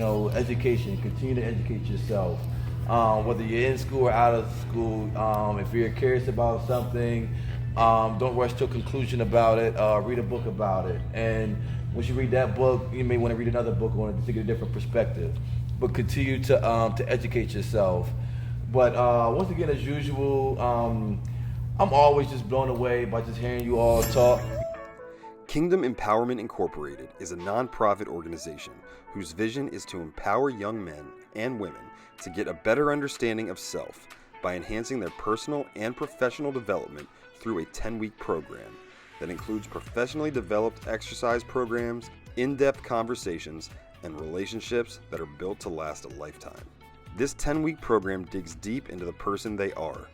education. Continue to educate yourself. Whether you're in school or out of school, if you're curious about something, don't rush to a conclusion about it. Read a book about it. And once you read that book, you may want to read another book on it to get a different perspective. But continue to educate yourself. But once again, as usual, I'm always just blown away by just hearing you all talk. Kingdom Empowerment Incorporated is a nonprofit organization whose vision is to empower young men and women to get a better understanding of self by enhancing their personal and professional development through a 10-week program that includes professionally developed exercise programs, in-depth conversations, and relationships that are built to last a lifetime. This 10-week program digs deep into the person they are,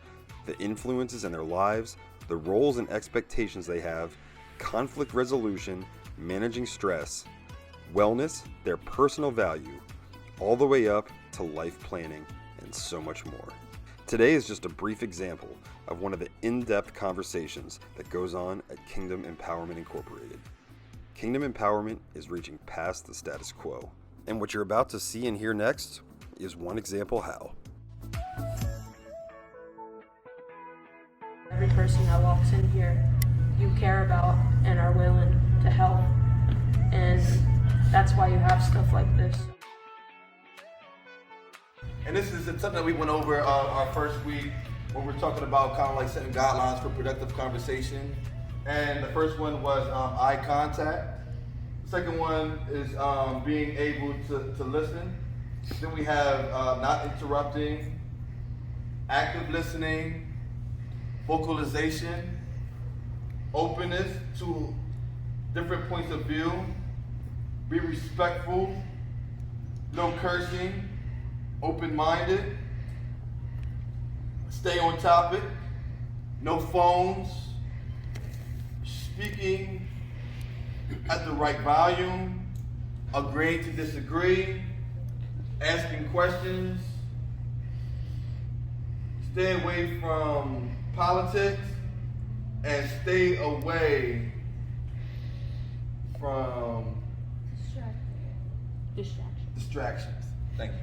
the influences in their lives, the roles and expectations they have, conflict resolution, managing stress, wellness, their personal value, all the way up to life planning and so much more. Today is just a brief example of one of the in-depth conversations that goes on at Kingdom Empowerment Incorporated. Kingdom Empowerment is reaching past the status quo, and what you're about to see and hear next is one example how. Every person that walks in here, you care about and are willing to help, and that's why you have stuff like this. And this is something that we went over our first week, where we're talking about kind of like setting guidelines for productive conversation. And the first one was eye contact. The second one is being able to listen. Then we have not interrupting, active listening, vocalization, openness to different points of view, be respectful, no cursing, open-minded, stay on topic, no phones, speaking at the right volume, agreeing to disagree, asking questions, stay away from politics, and stay away from distractions. Thank you.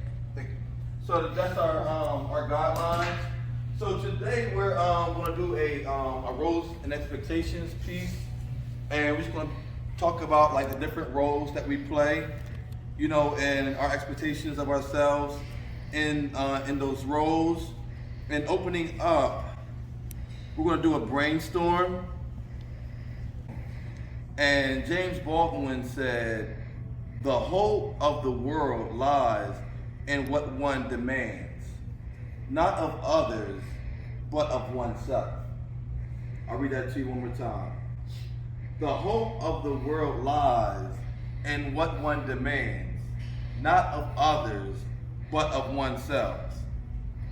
So that's our guidelines. So today we're going to do a roles and expectations piece, and we're just going to talk about like the different roles that we play, and our expectations of ourselves in those roles. And opening up, we're going to do a brainstorm. And James Baldwin said, "The hope of the world lies in what one demands, not of others, but of oneself." I'll read that to you one more time. The hope of the world lies in what one demands, not of others, but of oneself.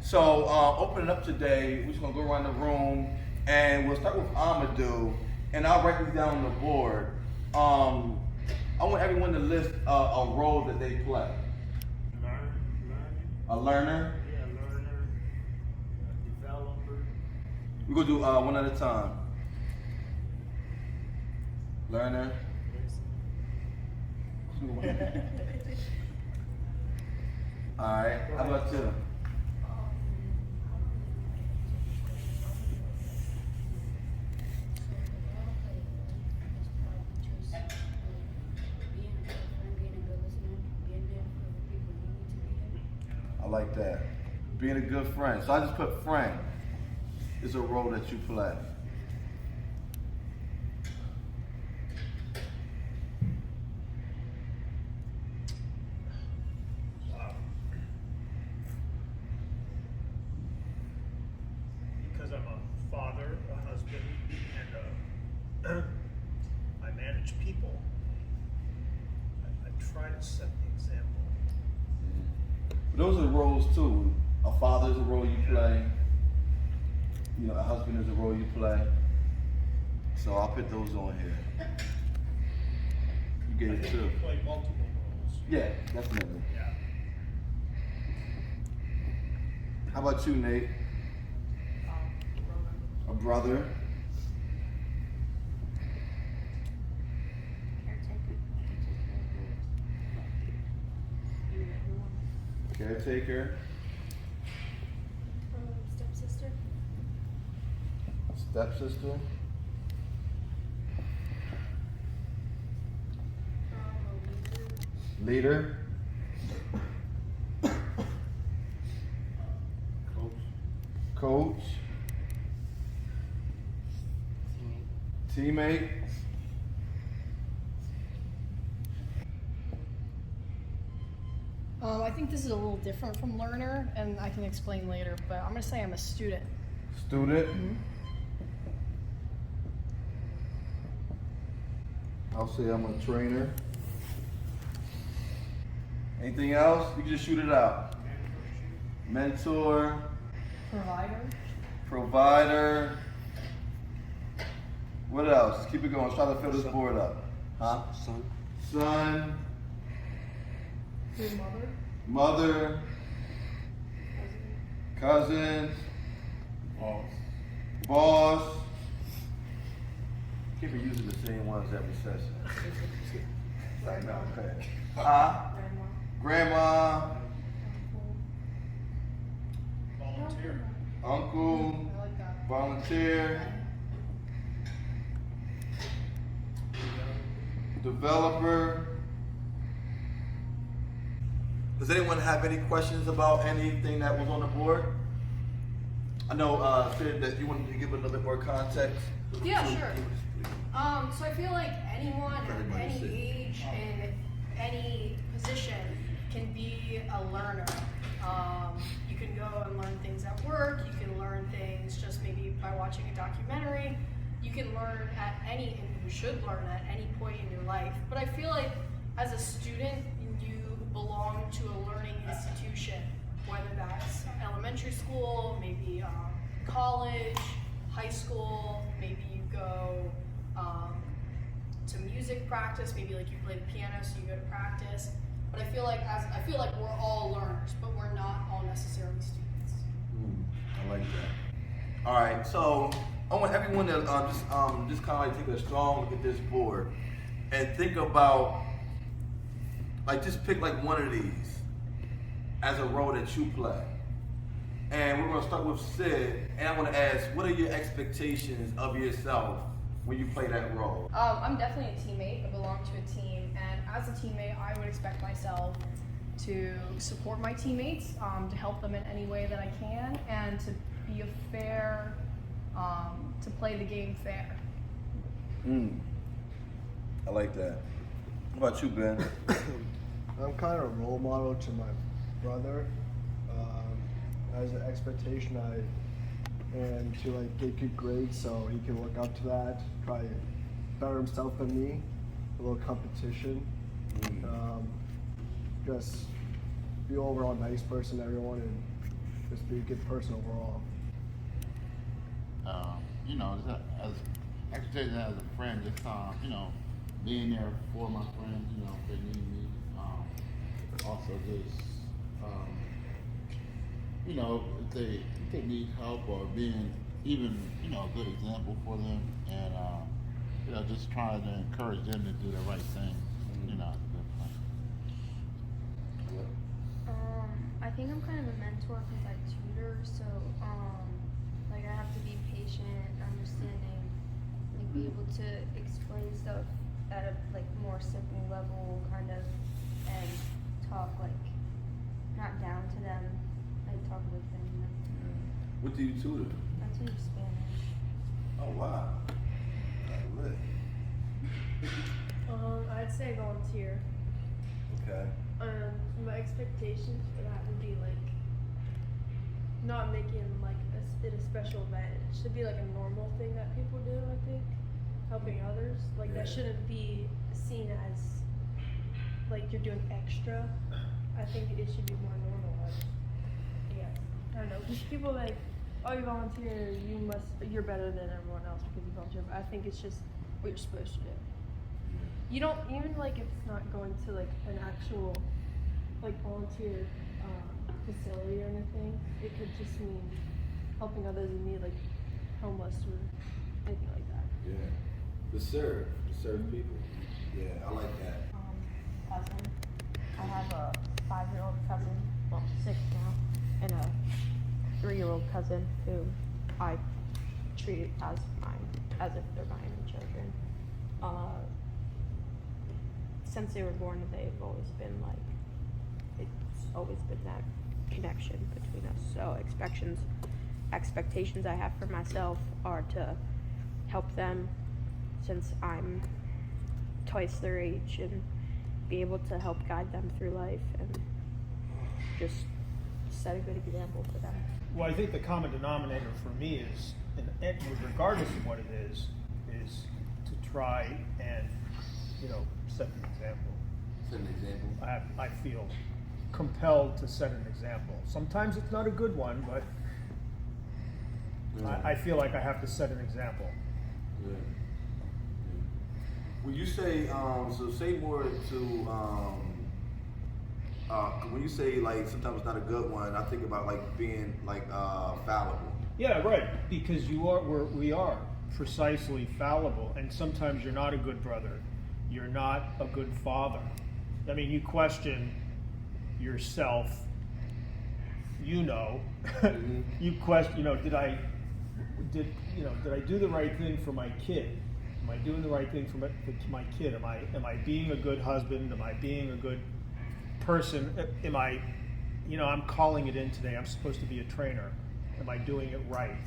So opening up today, we're just going to go around the room, and we'll start with Amadou, and I'll write these down on the board. I want everyone to list a role that they play. A learner? Yeah, learner, a developer. We're going to do one at a time. Learner. All right, how about you? I like that. Being a good friend. So I just put friend is a role that you play. Because I'm a father, a husband, and I manage people. I try to set the example. Those are roles too. A father is a role you play. A husband is a role you play. So I'll put those on here. You get it too. You play multiple roles. Yeah, definitely. Yeah. How about you, Nate? A brother. Caretaker. Stepsister. Stepsister. Leader. Coach. Teammate. I think this is a little different from learner, and I can explain later, but I'm going to say I'm a student. Student. I'll say I'm a trainer. Anything else? You can just shoot it out. Mentor. Provider. Provider. What else? Keep it going. Let's try to fill this board up. Huh? Son. Your mother. Mother. Cousin. Boss. Keep it using the same ones every session. Right now, okay. Grandma. Volunteer. Uncle. I like that. Volunteer. Developer. Does anyone have any questions about anything that was on the board? I know, Sid, that you wanted to give a little bit more context. Yeah, sure. So I feel like anyone at any age and any position can be a learner. You can go and learn things at work. You can learn things just maybe by watching a documentary. You can learn at any, and you should learn at any point in your life. But I feel like as a student, you belong to a learning institution, whether that's elementary school, maybe college, high school, maybe you go to music practice, maybe like you play the piano, so you go to practice. But I feel like we're all learners, but we're not all necessarily students. I like that. All right, so I want everyone to just kind of like take a strong look at this board and think about, like, just pick like one of these as a role that you play. And we're gonna start with Sid, and I want to ask, what are your expectations of yourself when you play that role? I'm definitely a teammate. I belong to a team, and as a teammate, I would expect myself to support my teammates, to help them in any way that I can, and to be a fair, to play the game fair. I like that. What about you, Ben? I'm kind of a role model to my brother. As an expectation, I am to like get good grades so he can look up to that, try to better himself than me, a little competition. Just be overall nice person to everyone and just be a good person overall. You know, as expectation as a friend, just you know, being there for my friends, you know, if they need me. Also just you know, if they need help or being even, you know, a good example for them, and you know, just trying to encourage them to do the right thing. You know, it's a good thing. I think I'm kind of a mentor because I tutor, so like I have to be patient, understanding, like be able to explain stuff at a like more simple level, kind of, and talk like not down to them, like talk with them. You know? What do you tutor? I tutor Spanish. Oh wow. Lit. I'd say volunteer. Okay. My expectations for that would be like not making like it a special event. It should be like a normal thing that people do. I think helping others like that shouldn't be seen as like you're doing extra. I think it should be more normalized. Yeah, I don't know. Because people like, oh, you volunteer, you're better than everyone else because you volunteer. But I think it's just what you're supposed to do. You don't even like if it's not going to like an actual like volunteer facility or anything. It could just mean helping others in need, like homeless or anything like that. Yeah. To serve people. Yeah, I like that. Cousin. I have a 5-year-old cousin, well, 3-year-old cousin who I treat as if they're my own children. Since they were born, they've always been it's always been that connection between us. So expectations I have for myself are to help them since I'm twice their age and be able to help guide them through life and just set a good example for them. Well, I think the common denominator for me is, and regardless of what it is to try and, set an example. Set an example. I feel compelled to set an example. Sometimes it's not a good one, but I feel like I have to set an example. Yeah. When you say, so say more to, when you say like sometimes it's not a good one, I think about like being like fallible. Yeah, right. Because we are precisely fallible, and sometimes you're not a good brother. You're not a good father. I mean, you question yourself. Mm-hmm. You question. Did I do the right thing for my kid? Am I doing the right thing for my kid? Am I being a good husband? Am I being a good person? Am I, I'm calling it in today. I'm supposed to be a trainer. Am I doing it right?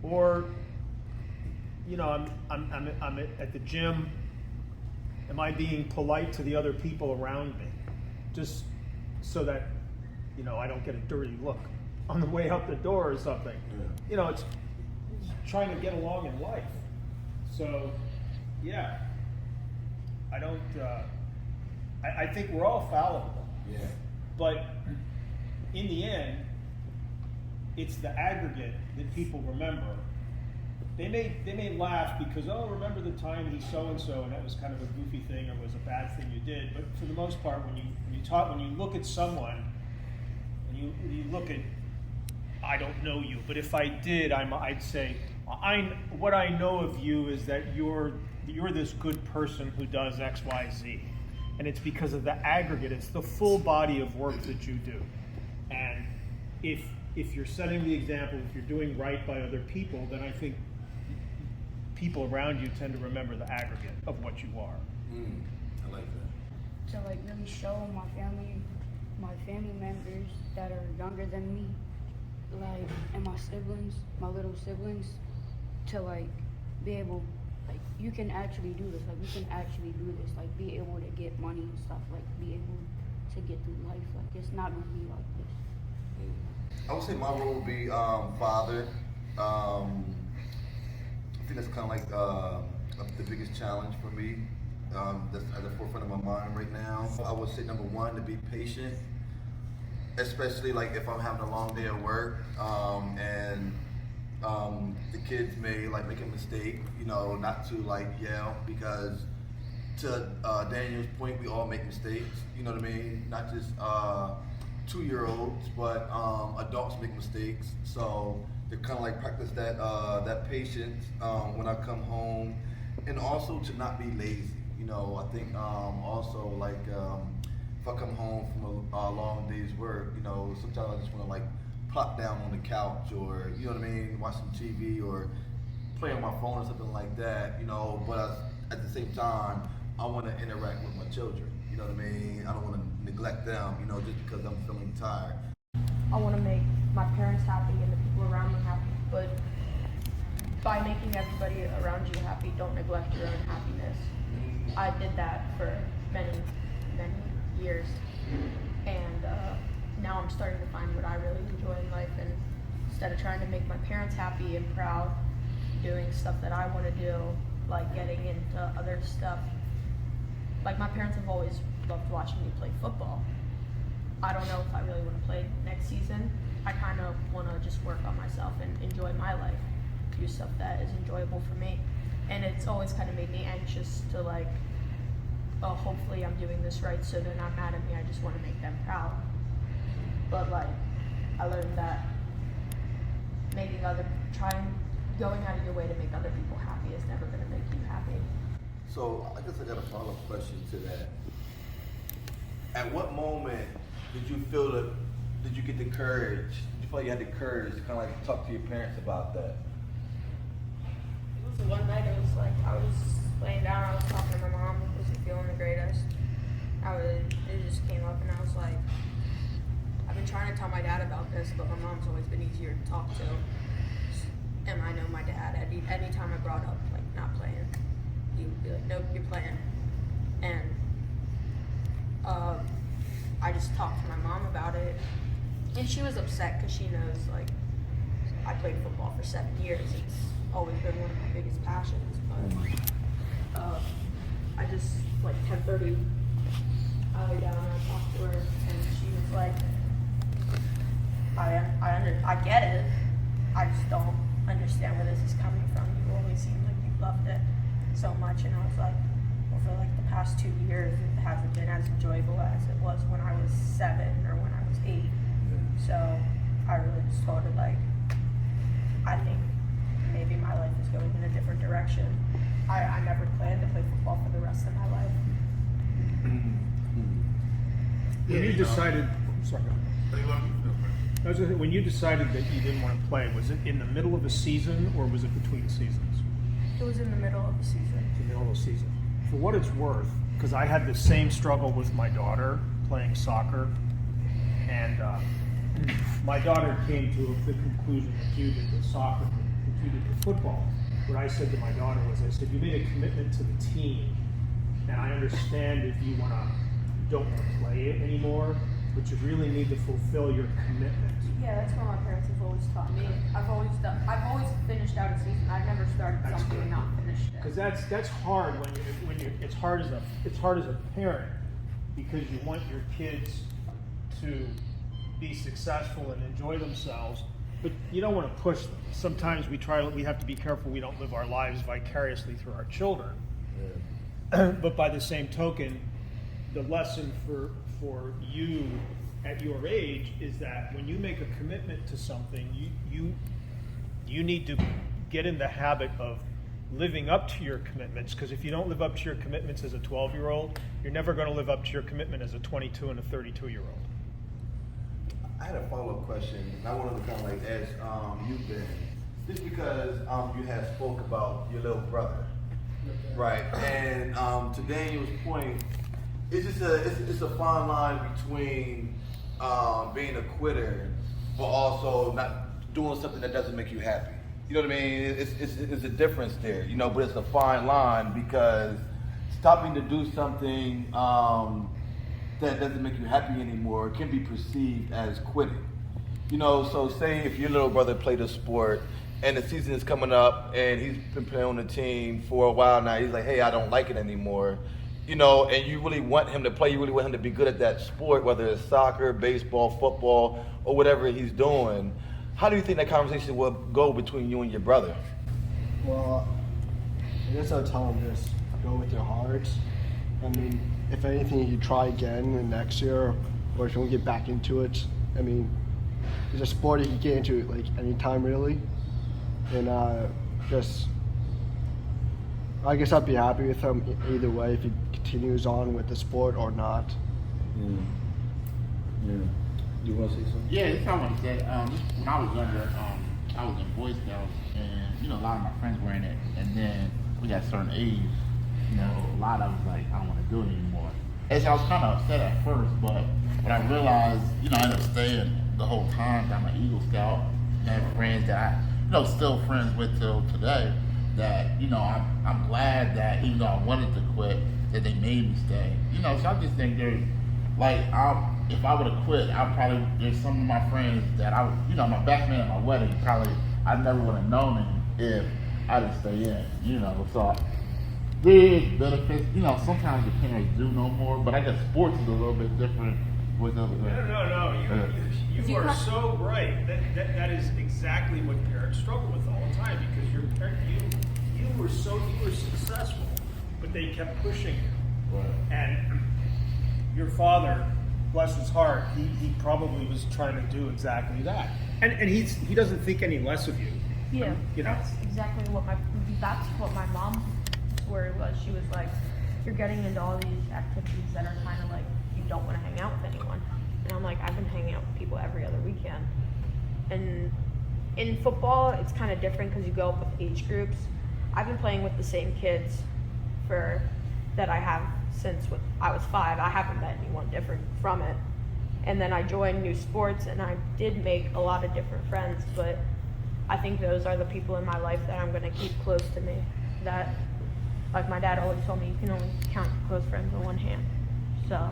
Or, I'm at the gym. Am I being polite to the other people around me? Just so that, I don't get a dirty look on the way out the door or something. Yeah. It's trying to get along in life. So, yeah, I don't, I think we're all fallible. Yeah. But in the end, it's the aggregate that people remember. They may laugh because, remember the time he so-and-so, and that was kind of a goofy thing or was a bad thing you did. But for the most part, when you look at someone, and you look at, I don't know you, but if I did, I'd say, what I know of you is that you're this good person who does X, Y, Z. And it's because of the aggregate, it's the full body of work that you do. And if you're setting the example, if you're doing right by other people, then I think people around you tend to remember the aggregate of what you are. I like that. To really show my family members that are younger than me, and my siblings, my little siblings, to be able, you can actually do this, we can actually do this, be able to get money and stuff, be able to get through life, it's not gonna be like this. I would say my role would be father. I think that's kind of like the biggest challenge for me. That's at the forefront of my mind right now. I would say number one, to be patient, especially if I'm having a long day at work and the kids may make a mistake, not to yell, because to Daniel's point, we all make mistakes. You know what I mean? Not just 2-year-olds, but adults make mistakes. So to kind of practice that patience when I come home, and also to not be lazy. I think also if I come home from a long day's work, sometimes I just want to plop down on the couch, or what I mean, watch some TV or play on my phone or something like that. But at the same time, I want to interact with my children. You know what I mean? I don't want to neglect them, just because I'm feeling tired. I want to make my parents happy and the people around me happy, but by making everybody around you happy, don't neglect your own happiness. I did that for many, many years, and now I'm starting to find what I really enjoy in life, and instead of trying to make my parents happy and proud, doing stuff that I want to do, getting into other stuff. My parents have always loved watching me play football. I don't know if I really want to play next season. I kind of want to just work on myself and enjoy my life, do stuff that is enjoyable for me. And it's always kind of made me anxious to hopefully I'm doing this right, so they're not mad at me. I just want to make them proud. But I learned that going out of your way to make other people happy is never going to make you happy. So I guess I got a follow-up question to that. At what moment did you get the courage? Did you feel like you had the courage to kind of like talk to your parents about that? It was one night, it was like, I was laying down, I was talking to my mom, wasn't feeling the greatest. It just came up and I was like, I've been trying to tell my dad about this, but my mom's always been easier to talk to. And I know my dad, anytime I brought up like not playing, he would be like, nope, you're playing. And I just talked to my mom about it. And she was upset because she knows like I played football for 7 years. It's always been one of my biggest passions. But I just like 10:30, I lay down and I talked to her, and she was like, I get it. I just don't understand where this is coming from. You always seem like you loved it so much, and I was like, well, for like the past 2 years, it hasn't been as enjoyable as it was when I was 7 or when I was 8. So I really just told her like, I think maybe my life is going in a different direction. I never planned to play football for the rest of my life. When you decided, when you decided that you didn't want to play, was it in the middle of a season or was it between seasons? It was in the middle of the season. In the middle of the season. For what it's worth, because I had the same struggle with my daughter playing soccer, and my daughter came to the conclusion that you did with soccer, that you did with football. What I said to my daughter was, I said, you made a commitment to the team, and I understand if you don't want to play it anymore, but you really need to fulfill your commitment. Yeah, that's what my parents have always taught me. I've always finished out a season. I've never started something and not finished it. Because that's hard when you it's hard as a parent, because you want your kids to be successful and enjoy themselves, but you don't want to push them. Sometimes we have to be careful we don't live our lives vicariously through our children. Yeah. But by the same token, the lesson for you at your age is that when you make a commitment to something, you need to get in the habit of living up to your commitments, because if you don't live up to your commitments as a 12-year-old, you're never going to live up to your commitment as a 22 and a 32-year-old. I had a follow-up question, and I wanted to kind of like ask you, Ben, just because you had spoke about your little brother, right? And to Daniel's point, it's just it's a fine line between being a quitter, but also not doing something that doesn't make you happy. You know what I mean? It's a difference there, you know, but it's a fine line, because stopping to do something that doesn't make you happy anymore can be perceived as quitting. You know, so say if your little brother played a sport and the season is coming up and he's been playing on the team for a while now, he's like, hey, I don't like it anymore. You know, and you really want him to play, you really want him to be good at that sport, whether it's soccer, baseball, football, or whatever he's doing. How do you think that conversation will go between you and your brother? Well, I guess I'll tell him just go with your heart. I mean, if anything, you try again the next year, or if you want to get back into it. I mean, it's a sport you can get into like anytime really, and I guess I'd be happy with him either way if he continues on with the sport or not. Yeah. You want to say something? Yeah, it's kind of like that. When I was younger, I was in Boy Scouts, and a lot of my friends were in it. And then we got a certain age, a lot of us like, I don't want to do it anymore. And so I was kind of upset at first, but when I realized, I ended up staying the whole time. I'm an Eagle Scout, and I have friends that I, still friends with till today. That I'm glad that even though I wanted to quit, that they made me stay. So I just think there's like if I would have quit, there's some of my friends that my best man at my wedding, I never would have known him if I didn't stay in. So there is benefits. Sometimes the parents do know more, but I guess sports is a little bit different with other things. No. You are so right. That is exactly what parents struggle with all the time, because you were successful, but they kept pushing you. Right. And your father, bless his heart, he probably was trying to do exactly that. And he doesn't think any less of you. Yeah, that's exactly what my mom's worry was. She was like, you're getting into all these activities that are kind of like, you don't want to hang out with anyone. And I'm like, I've been hanging out with people every other weekend. And in football, it's kind of different because you go up with age groups. I've been playing with the same kids that I have since I was 5. I haven't met anyone different from it. And then I joined new sports, and I did make a lot of different friends, but I think those are the people in my life that I'm going to keep close to me. That, like my dad always told me, you can only count close friends on one hand. So.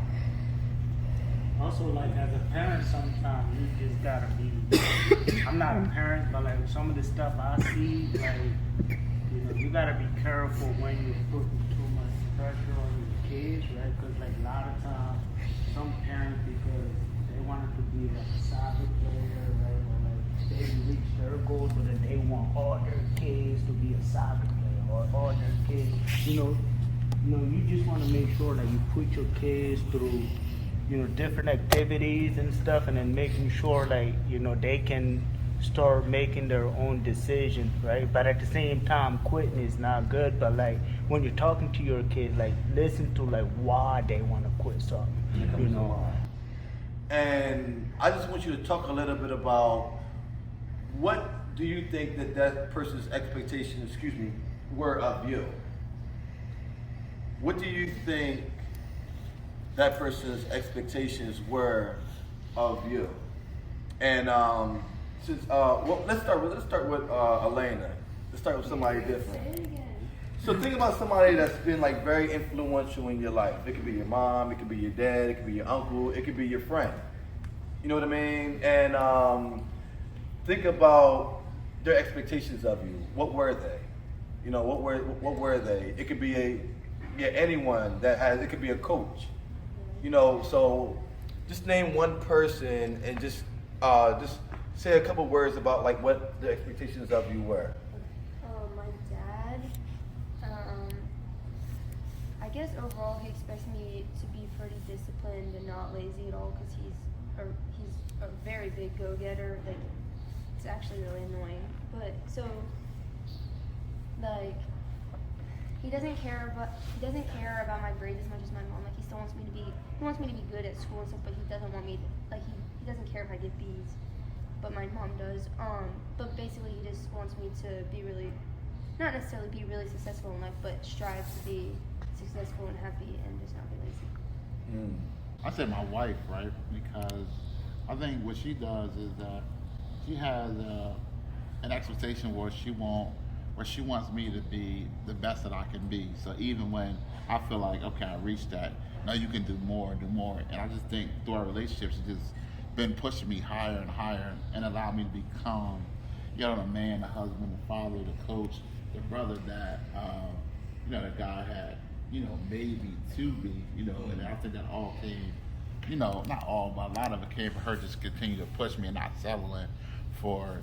Also, like as a parent, sometimes you just gotta be. I'm not a parent, but like some of the stuff I see, like you gotta be careful when you're putting too much pressure on your kids, right? Because like a lot of times, some parents because they want it to be like a soccer player, right? Or like they reach their goals, so that they want all their kids to be a soccer player or all their kids, you just want to make sure that you put your kids through. Different activities and stuff, and then making sure like, they can start making their own decisions, right? But at the same time, quitting is not good, but like when you're talking to your kids, like listen to like why they want to quit something, And I just want you to talk a little bit about what do you think that person's expectations, were of you? What do you think that person's expectations were of you? And since let's start with Elena. Let's start with somebody different. So think about somebody that's been like very influential in your life. It could be your mom, it could be your dad, it could be your uncle, it could be your friend. You know what I mean? And think about their expectations of you. What were they? What were they? It could be anyone it could be a coach. So just name one person and just say a couple words about like what the expectations of you were. My dad, I guess overall he expects me to be pretty disciplined and not lazy at all because he's a very big go-getter. Like, it's actually really annoying. But so, like, he doesn't care about my grades as much as my mom. Like, he still wants me to be good at school and stuff, but he doesn't want me to, like, he doesn't care if I get B's, but my mom does. But basically he just wants me to be really, not necessarily be really successful in life, but strive to be successful and happy and just not be lazy. I said my wife, right? Because I think what she does is that she has an expectation where she wants me to be the best that I can be. So even when I feel like, okay, I reached that, now you can do more. And I just think through our relationship, she's just been pushing me higher and higher and allowed me to become, the man, the husband, the father, the coach, the brother that, the guy had, made me to be, and I think that all came, not all, but a lot of it came from her just continue to push me and not settling for,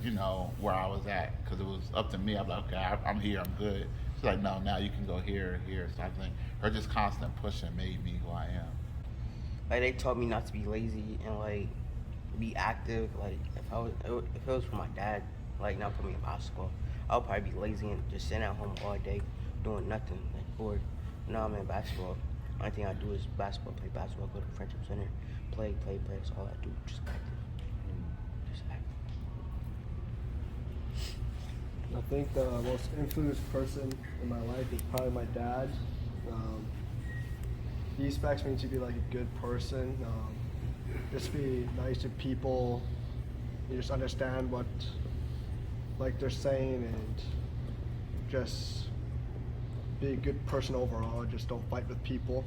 where I was at, because it was up to me. I was like, okay, I'm here, I'm good. She's like, no, now you can go here and here. So I think her just constant pushing made me who I am. Like, they taught me not to be lazy and like be active. Like, if it was for my dad, like, not put me in basketball, I would probably be lazy and just sitting at home all day doing nothing, like bored. Now I'm in basketball. Only thing I do is basketball, play basketball, go to Friendship Center, play. That's all I do, just active. I think the most influenced person in my life is probably my dad. He expects me to be like a good person, just be nice to people, you just understand what like they're saying, and just be a good person overall. Just don't fight with people.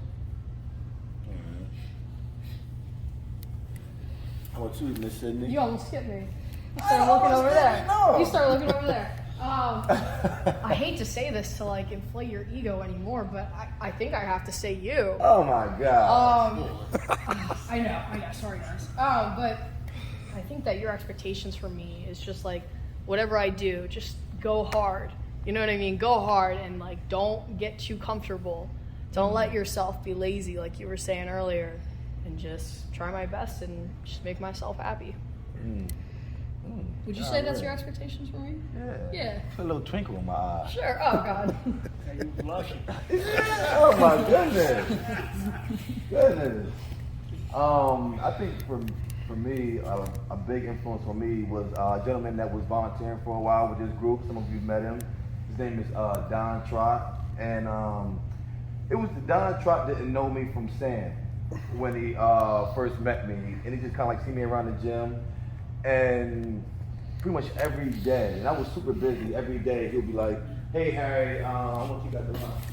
How about you, Miss Sydney? You almost skipped me. You started looking over there. No. You started looking over there. I hate to say this to like inflate your ego anymore, but I think I have to say you. Oh my God. I know. Sorry, guys. But I think that your expectations for me is just like whatever I do, just go hard. You know what I mean? Go hard and like don't get too comfortable. Don't let yourself be lazy, like you were saying earlier, and just try my best and just make myself happy. Would you say that's your expectations for me? Yeah. A little twinkle in my eye. Sure. Oh God. You blushing. Oh my goodness. I think for me, a big influence for me was a gentleman that was volunteering for a while with this group. Some of you met him. His name is Don Trott, and it was Don Trott didn't know me from Sam when he first met me, and he just kind of like see me around the gym, and pretty much every day, and I was super busy. Every day he'll be like, "Hey Harry, I want you guys to lunch."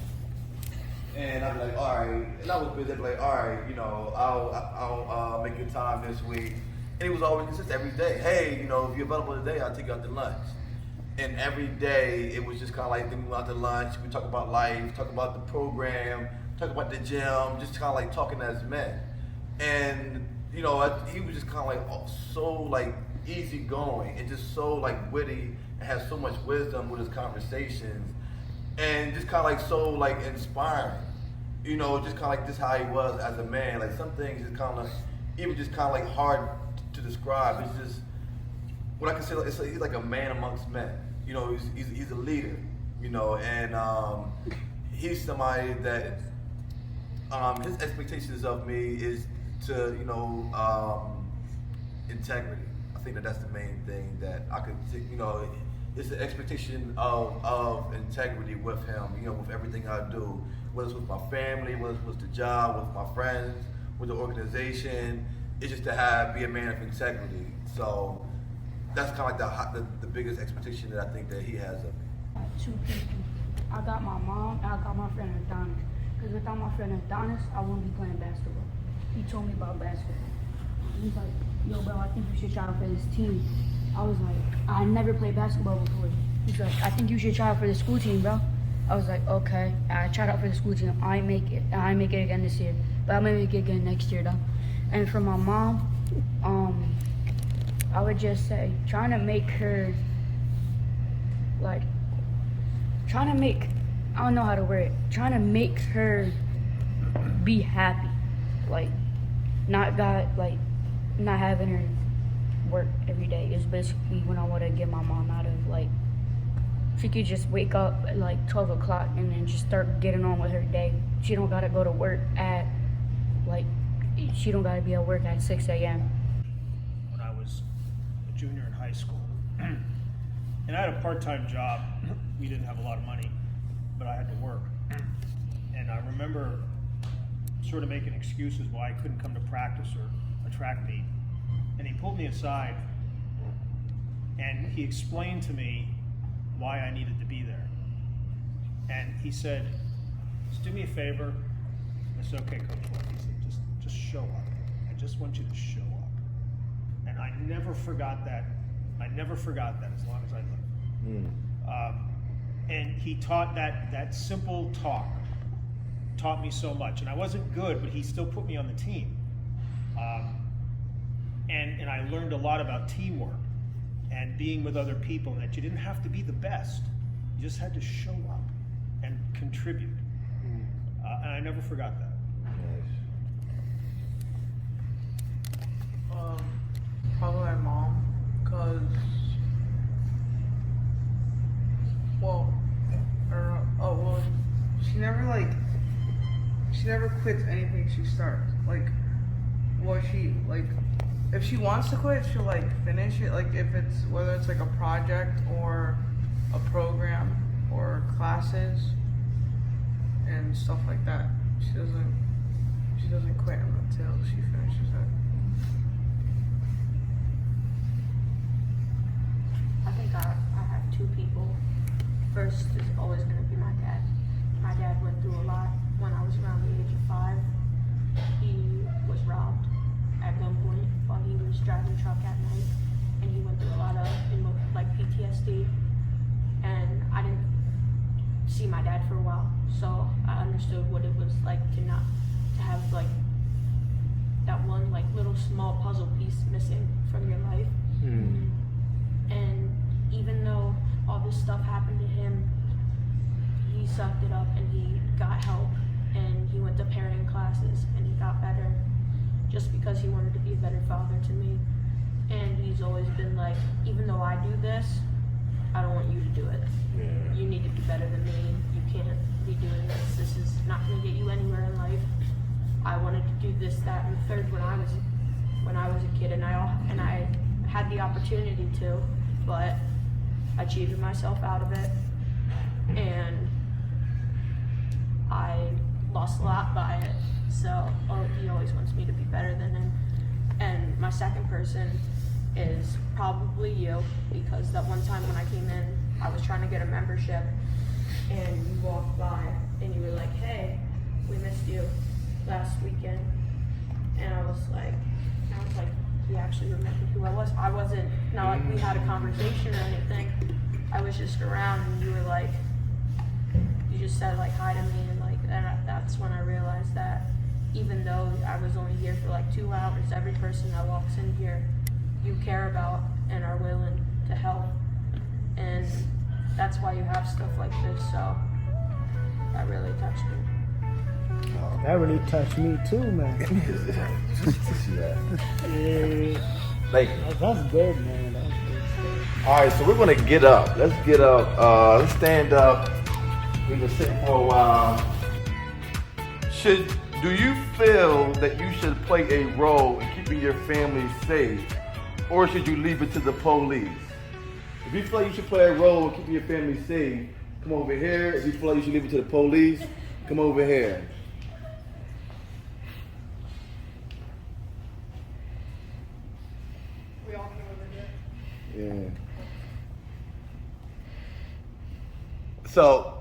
And I'd be like, all right. And I was busy. I'd be like, all right, you know, I'll make your time this week. And he was always consistent every day. Hey, you know, if you're available today, I'll take you out to lunch. And every day it was just kind of like, then we went out to lunch. We talk about life, talk about the program, talk about the gym, just kind of like talking as men. And you know, he was just kind of like so like easygoing and just so like witty and has so much wisdom with his conversations. And just kind of like so like inspiring, you know, just kind of like just how he was as a man. Like some things just kind of even just kind of like hard to describe. It's just what I can say. It's like, he's like a man amongst men. You know, he's a leader. You know, and he's somebody that his expectations of me is to, you know, integrity. I think that's the main thing that I could, you know. It's the expectation of integrity with him, you know, with everything I do, whether it's with my family, whether it's with the job, with my friends, with the organization. It's just to be a man of integrity. So that's kind of like the biggest expectation that I think that he has of me. Two people. I got my mom and I got my friend Adonis. Because without my friend Adonis, I wouldn't be playing basketball. He told me about basketball. He's like, yo, bro, I think you should try out for this team. I was like, I never played basketball before. He's like, I think you should try out for the school team, bro. I was like, okay. I tried out for the school team. I make it again this year. But I'm gonna make it again next year, though. And for my mom, I would just say, trying to make her, I don't know how to word it, trying to make her be happy. Like, not having her work every day is basically when I want to get my mom out of, like, she could just wake up at like 12 o'clock and then just start getting on with her day. She don't gotta go to work she don't gotta be at work at 6 a.m. When I was a junior in high school, and I had a part-time job. We didn't have a lot of money, but I had to work. And I remember sort of making excuses why I couldn't come to practice or a track meet. And he pulled me aside and he explained to me why I needed to be there. And he said, just do me a favor. I said, okay, Coach Webb. He said, just show up. I just want you to show up. And I never forgot that. I never forgot that as long as I lived. And he taught that simple talk, taught me so much. And I wasn't good, but he still put me on the team. And I learned a lot about teamwork and being with other people, and that you didn't have to be the best. You just had to show up and contribute. And I never forgot that. Probably my mom, because, well, I don't know. Oh, well, she never quits anything she starts. Like, well, if she wants to quit, she'll finish it. Like whether it's like a project or a program or classes and stuff like that. She doesn't quit until she finishes it. I think I have two people. First is always going to be my dad. My dad went through a lot when I was around the age of 5. He was robbed at gunpoint while he was driving a truck at night, and he went through a lot of PTSD, and I didn't see my dad for a while, so I understood what it was like to have that one little small puzzle piece missing from your life. And even though all this stuff happened to him, he sucked it up and he got help, and he went to parenting classes and he got better, just because he wanted to be a better father to me. And he's always been like, even though I do this, I don't want you to do it. You need to be better than me. You can't be doing this. This is not going to get you anywhere in life. I wanted to do this, that, and the third when I was when I was a kid, and I had the opportunity to, but I cheated myself out of it, and I lost a lot by it. So he always wants me to be better than him. And my second person is probably you, because that one time when I came in, I was trying to get a membership, and you walked by and you were like, "Hey, we missed you last weekend." And I was like, he actually remembered who I was. I wasn't, not like we had a conversation or anything. I was just around, and you were like, you just said like hi to me, and like, that's when I realized that even though I was only here for like 2 hours, every person that walks in here, you care about and are willing to help. And that's why you have stuff like this, so that really touched me. That really touched me too, man. Yeah. Thank you. That's good, man. That's good stuff. All right, so we're gonna get up. Let's get up. Let's stand up. We've been sitting for a while. Do you feel that you should play a role in keeping your family safe, or should you leave it to the police? If you feel like you should play a role in keeping your family safe, come over here. If you feel like you should leave it to the police, come over here. We all came over here. Yeah. So,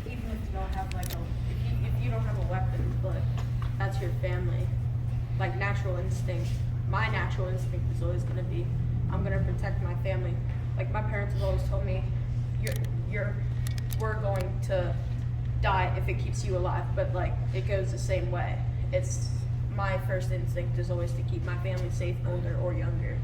Even if you don't have like if you don't have a weapon, but that's your family, like natural instinct. My natural instinct is always gonna be, I'm gonna protect my family. Like my parents have always told me, we're going to die if it keeps you alive, but like it goes the same way. It's my first instinct is always to keep my family safe, older or younger.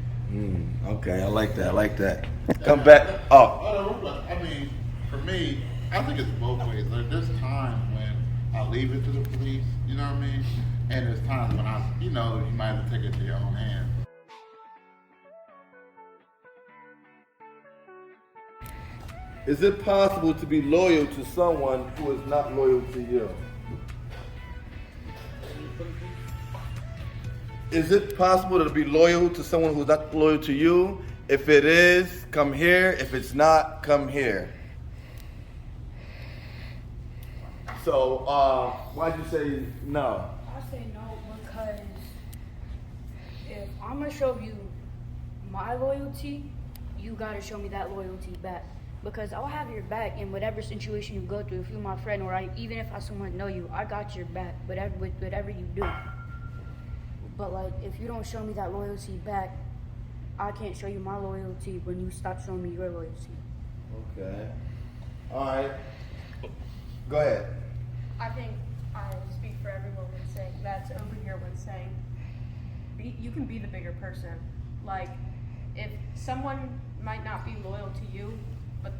Okay, I like that. Come back. Oh. I mean, for me, I think it's both ways. Like, there's times when I leave it to the police, you know what I mean? And there's times when you might have to take it to your own hands. Is it possible to be loyal to someone who is not loyal to you? Is it possible to be loyal to someone who's not loyal to you? If it is, come here. If it's not, come here. So, why'd you say no? I say no because if I'm gonna show you my loyalty, you gotta show me that loyalty back. Because I'll have your back in whatever situation you go through. If you're my friend, or even if I someone know you, I got your back. Whatever you do. But like, if you don't show me that loyalty back, I can't show you my loyalty when you stop showing me your loyalty. Okay. All right. Go ahead. I think I speak for everyone when saying that's over here when saying you can be the bigger person. Like, if someone might not be loyal to you, but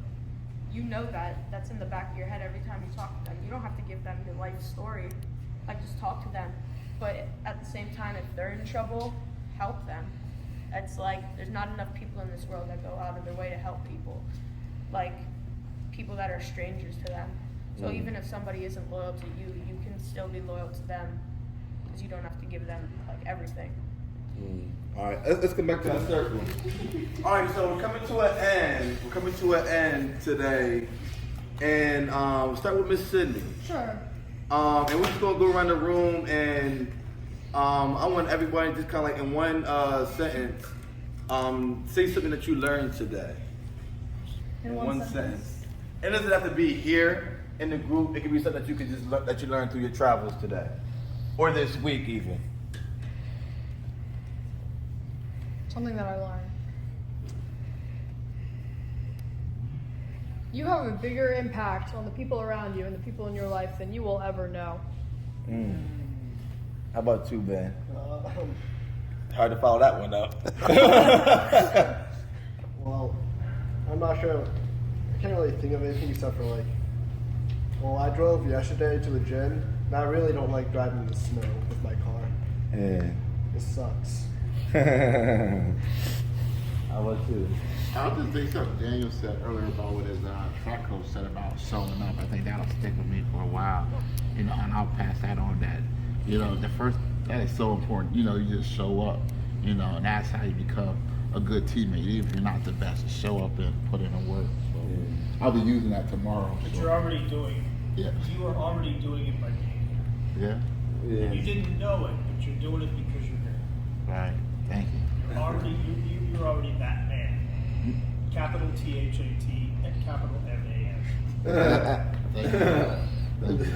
you know that's in the back of your head every time you talk to them. You don't have to give them your life story. Like, just talk to them. But at the same time, if they're in trouble, help them. It's like, there's not enough people in this world that go out of their way to help people. Like, people that are strangers to them. So even if somebody isn't loyal to you, you can still be loyal to them, because you don't have to give them like everything. All right, let's come back to the circle. All right, so we're coming to an end. We're coming to an end today, and we'll start with Miss Sydney. Sure. And we're just gonna go around the room, and I want everybody just kind of like in one sentence, say something that you learned today. In one sentence. It doesn't have to be here in the group. It can be something that you could just that you learned through your travels today, or this week even. Something that I learned. You have a bigger impact on the people around you and the people in your life than you will ever know. How about you, Ben? Hard to follow that one up. Well, I'm not sure. I can't really think of anything except for like, well, I drove yesterday to the gym, and I really don't like driving in the snow with my car. Yeah. It sucks. How about you? I just think something Daniel said earlier about what his track coach said about showing up. I think that'll stick with me for a while, and I'll pass that on. That the That is so important. You know, you just show up, you know, and that's how you become a good teammate. Even if you're not the best, to show up and put in the work. So I'll be using that tomorrow. But so. you're already doing it. Yeah. You are already doing it by being here. Yeah. And you didn't know it, but you're doing it because you're here. Right. Thank you. You're already that man. Capital THAT and capital MAN. Thank you. Thank you.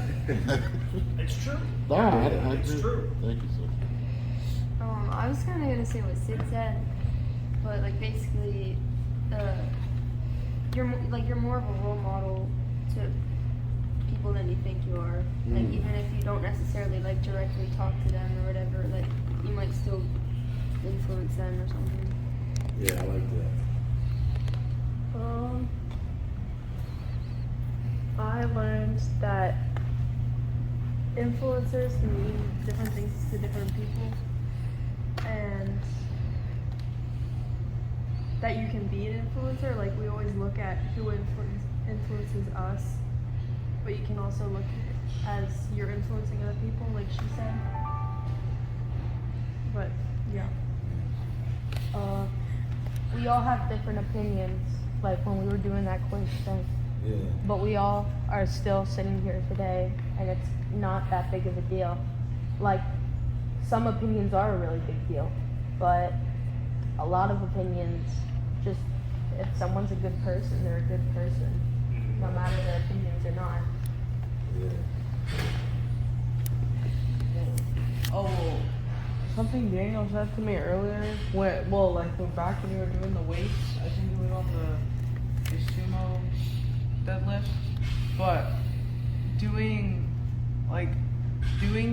It's true. No, it's true. Thank you, sir. I was kind of gonna say what Sid said, but like basically, you're more of a role model to people than you think you are. Like even if you don't necessarily like directly talk to them or whatever, like you might still influence them or something. Yeah, I like that. I learned that influencers can mean different things to different people, and that you can be an influencer. Like we always look at who influences us, but you can also look as you're influencing other people, like she said. But yeah. We all have different opinions, like when we were doing that quiz thing. Yeah. But we all are still sitting here today, and it's not that big of a deal. Like, some opinions are a really big deal, but a lot of opinions, just if someone's a good person, they're a good person, no matter their opinions or not. Oh, something Daniel said to me earlier, back when you were doing the weights, I think it was on the sumo deadlift, but doing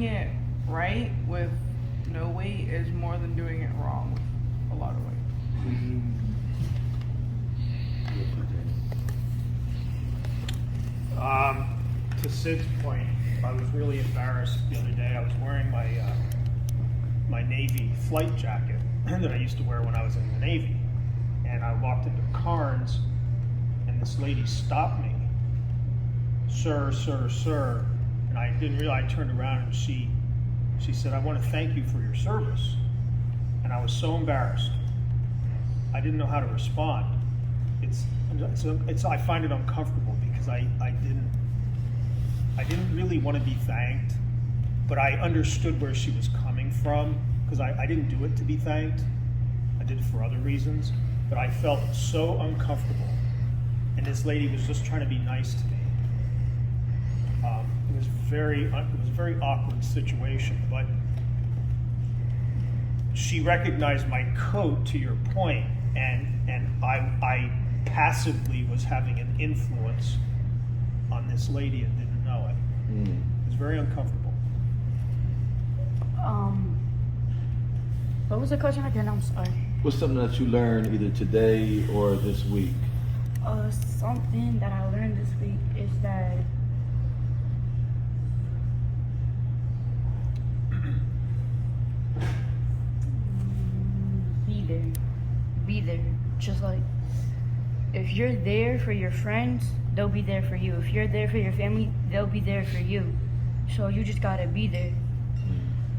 it right with no weight is more than doing it wrong with a lot of weight. To Sid's point, I was really embarrassed the other day. I was wearing my my Navy flight jacket that I used to wear when I was in the Navy, and I walked into Carnes, and this lady stopped me, sir, and I didn't realize. I turned around and she said, "I want to thank you for your service," and I was so embarrassed. I didn't know how to respond. I find it uncomfortable because I didn't really want to be thanked, but I understood where she was coming from because I didn't do it to be thanked. I did it for other reasons, but I felt so uncomfortable, and this lady was just trying to be nice to me. It was a very awkward situation, but she recognized my coat, to your point, and I passively was having an influence on this lady and didn't know it. It was very uncomfortable. What was the question again? I'm sorry. What's something that you learned either today or this week? Something that I learned this week is that be there. Just like if you're there for your friends, they'll be there for you. If you're there for your family, they'll be there for you. So you just gotta be there.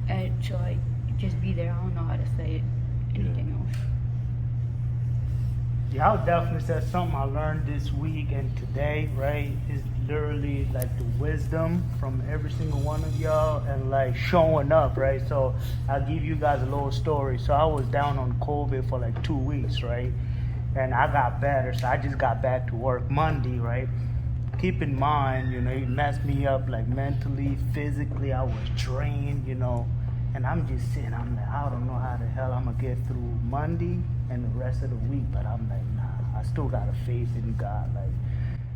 And so like just be there. I don't know how to say it. Anything else. Yeah, I would definitely say something I learned this week and today, right, is literally like the wisdom from every single one of y'all and like showing up, right? So I'll give you guys a little story. So I was down on COVID for like 2 weeks, right? And I got better, so I just got back to work Monday, right? Keep in mind, it messed me up like mentally, physically, I was drained, and I'm just sitting, I'm like, I don't know how the hell I'm gonna get through Monday and the rest of the week, but I'm like, nah, I still got a faith in God, like,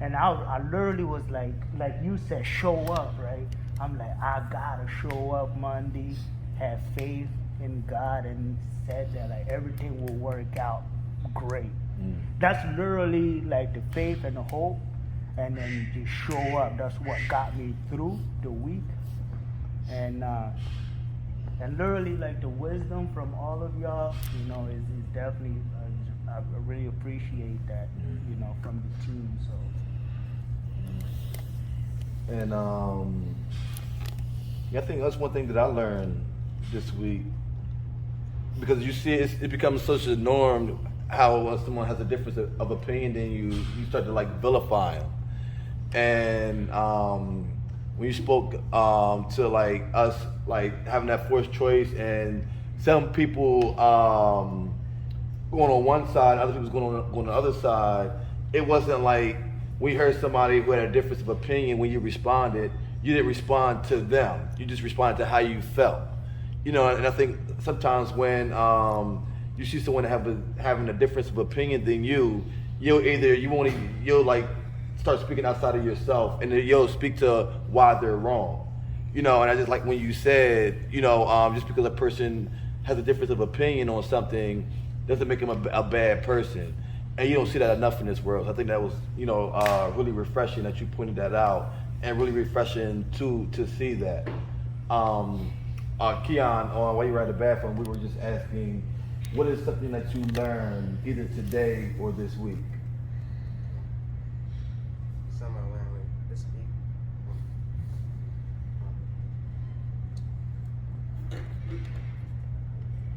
and I literally was like you said, show up, right? I'm like, I gotta show up Monday, have faith in God, and said that like everything will work out great. That's literally like the faith and the hope, and then just show up. That's what got me through the week, and literally like the wisdom from all of y'all, is definitely I really appreciate that, from the team. So, And I think that's one thing that I learned this week because you see it becomes such a norm how when someone has a difference of opinion than you start to like vilify them. And when you spoke to like us like having that forced choice and some people going on one side, other people's going on the other side, it wasn't like we heard somebody who had a difference of opinion when you responded, you didn't respond to them. You just responded to how you felt. You know, and I think sometimes when you see someone having a difference of opinion than you'll like start speaking outside of yourself, and then you'll speak to why they're wrong. You know, and I just like when you said, you know, just because a person has a difference of opinion on something doesn't make him a bad person. And you don't see that enough in this world. I think that was, you know, really refreshing that you pointed that out, and really refreshing to see that. Keon, while you were at the bathroom, we were just asking, what is something that you learned either today or this week? Something I learned this week.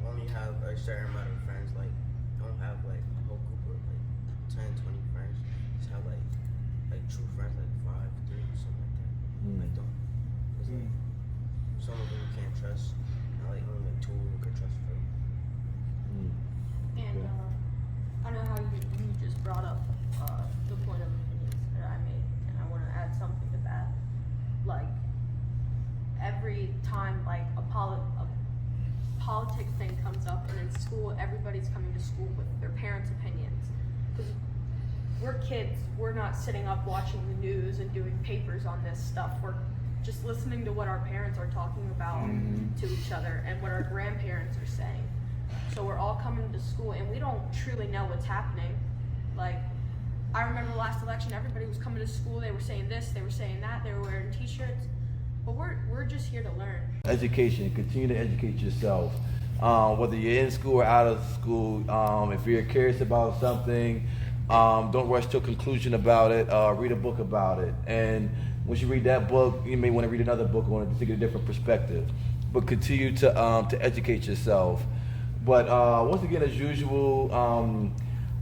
Only have a certain amount of friends, like don't have like a whole group of like 10, 20 friends. Just have like true friends, like 5, 3, something like that. Like don't, cause like some of them you can't trust. Not like only like 2 you can trust for. And I know how you just brought up the point of opinions that I made, and I want to add something to that. Like every time like a politic thing comes up, and in school everybody's coming to school with their parents' opinions, because we're kids, we're not sitting up watching the news and doing papers on this stuff. We're just listening to what our parents are talking about to each other and what our grandparents are saying. So we're all coming to school and we don't truly know what's happening. Like, I remember the last election, everybody was coming to school, they were saying this, they were saying that, they were wearing t-shirts, but we're just here to learn. Education, continue to educate yourself. Whether you're in school or out of school, if you're curious about something, don't rush to a conclusion about it, read a book about it. And once you read that book, you may want to read another book on it to get a different perspective. But continue to educate yourself. But once again, as usual,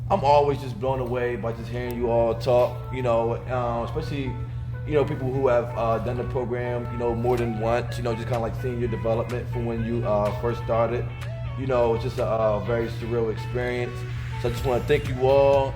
I'm always just blown away by just hearing you all talk, you know, especially, you know, people who have done the program, you know, more than once, you know, just kind of like seeing your development from when you first started. You know, it's just a very surreal experience. So I just want to thank you all.